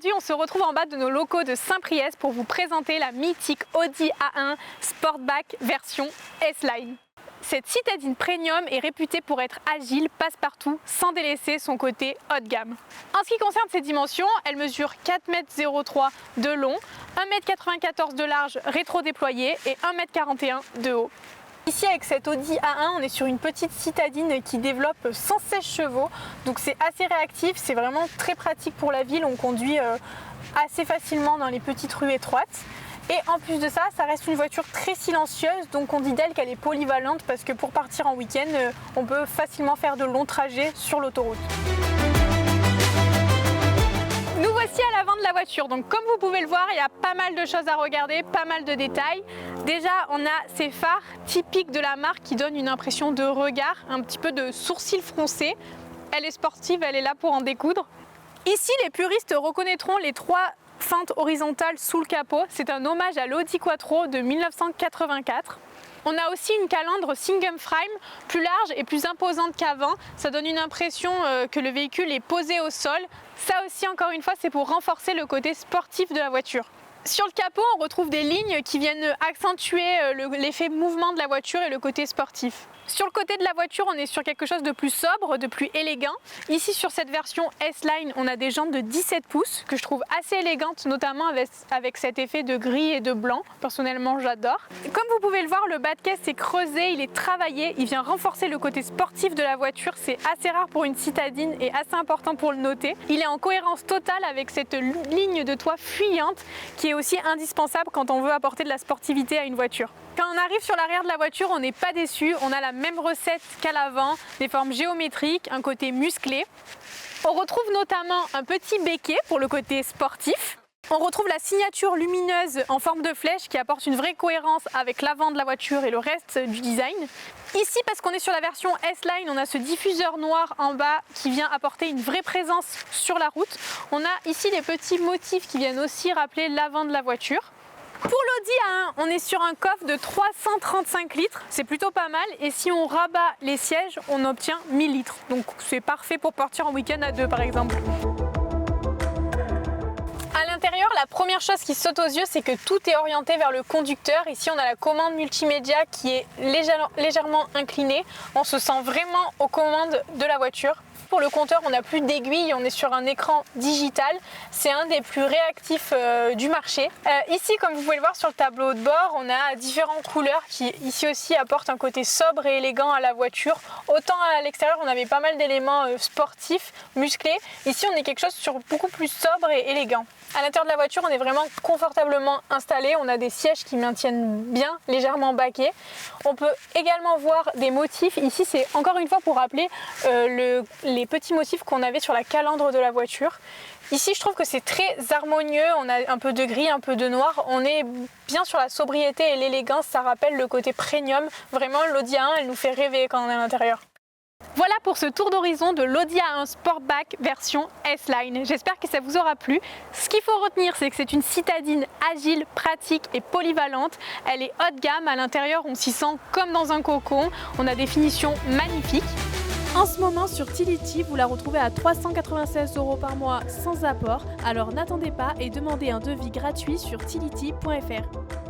Aujourd'hui, on se retrouve en bas de nos locaux de Saint-Priest pour vous présenter la mythique Audi A1 Sportback version S-Line. Cette citadine premium est réputée pour être agile, passe-partout, sans délaisser son côté haut de gamme. En ce qui concerne ses dimensions, elle mesure 4,03 m de long, 1,94 m de large rétro-déployé et 1,41 m de haut. Ici avec cette Audi A1, on est sur une petite citadine qui développe 116 chevaux, donc c'est assez réactif, c'est vraiment très pratique pour la ville, on conduit assez facilement dans les petites rues étroites. Et en plus de ça, ça reste une voiture très silencieuse, donc on dit d'elle qu'elle est polyvalente parce que pour partir en week-end, on peut facilement faire de longs trajets sur l'autoroute. Nous voici à l'avant de la voiture, donc comme vous pouvez le voir, il y a pas mal de choses à regarder, pas mal de détails. Déjà, on a ces phares typiques de la marque qui donnent une impression de regard, un petit peu de sourcils froncés. Elle est sportive, elle est là pour en découdre. Ici, les puristes reconnaîtront les trois feintes horizontales sous le capot. C'est un hommage à l'Audi Quattro de 1984. On a aussi une calandre single frame plus large et plus imposante qu'avant. Ça donne une impression que le véhicule est posé au sol. Ça aussi, encore une fois, c'est pour renforcer le côté sportif de la voiture. Sur le capot, on retrouve des lignes qui viennent accentuer l'effet mouvement de la voiture et le côté sportif. Sur le côté de la voiture, on est sur quelque chose de plus sobre, de plus élégant. Ici, sur cette version S-Line, on a des jantes de 17 pouces que je trouve assez élégantes, notamment avec cet effet de gris et de blanc. Personnellement, j'adore. Comme vous pouvez le voir, le bas de caisse est creusé, il est travaillé, il vient renforcer le côté sportif de la voiture. C'est assez rare pour une citadine et assez important pour le noter. Il est en cohérence totale avec cette ligne de toit fuyante qui est aussi indispensable quand on veut apporter de la sportivité à une voiture. Quand on arrive sur l'arrière de la voiture, on n'est pas déçu. On a la même recette qu'à l'avant, des formes géométriques, un côté musclé. On retrouve notamment un petit béquet pour le côté sportif. On retrouve la signature lumineuse en forme de flèche qui apporte une vraie cohérence avec l'avant de la voiture et le reste du design. Ici, parce qu'on est sur la version S-Line, on a ce diffuseur noir en bas qui vient apporter une vraie présence sur la route. On a ici les petits motifs qui viennent aussi rappeler l'avant de la voiture. Pour l'Audi A1, on est sur un coffre de 335 litres, c'est plutôt pas mal, et si on rabat les sièges, on obtient 1000 litres. Donc c'est parfait pour partir en week-end à deux par exemple. À l'intérieur, la première chose qui saute aux yeux, c'est que tout est orienté vers le conducteur. Ici, on a la commande multimédia qui est légèrement inclinée. On se sent vraiment aux commandes de la voiture. Pour le compteur, on n'a plus d'aiguille, on est sur un écran digital. C'est un des plus réactifs du marché. Ici, comme vous pouvez le voir sur le tableau de bord, on a différentes couleurs qui ici aussi apportent un côté sobre et élégant à la voiture. Autant à l'extérieur, on avait pas mal d'éléments sportifs, musclés. Ici, on est quelque chose sur beaucoup plus sobre et élégant. À l'intérieur de la voiture, on est vraiment confortablement installé. On a des sièges qui maintiennent bien, légèrement baquets. On peut également voir des motifs. Ici, c'est encore une fois pour rappeler les petits motifs qu'on avait sur la calandre de la voiture. Ici, je trouve que c'est très harmonieux. On a un peu de gris, un peu de noir. On est bien sur la sobriété et l'élégance. Ça rappelle le côté premium. Vraiment, l'Audi A1, elle nous fait rêver quand on est à l'intérieur. Voilà pour ce tour d'horizon de l'Audi A1 Sportback version S-Line. J'espère que ça vous aura plu. Ce qu'il faut retenir, c'est que c'est une citadine agile, pratique et polyvalente. Elle est haut de gamme. À l'intérieur, on s'y sent comme dans un cocon. On a des finitions magnifiques. En ce moment sur Tility, vous la retrouvez à 396 € par mois sans apport. Alors n'attendez pas et demandez un devis gratuit sur tility.fr.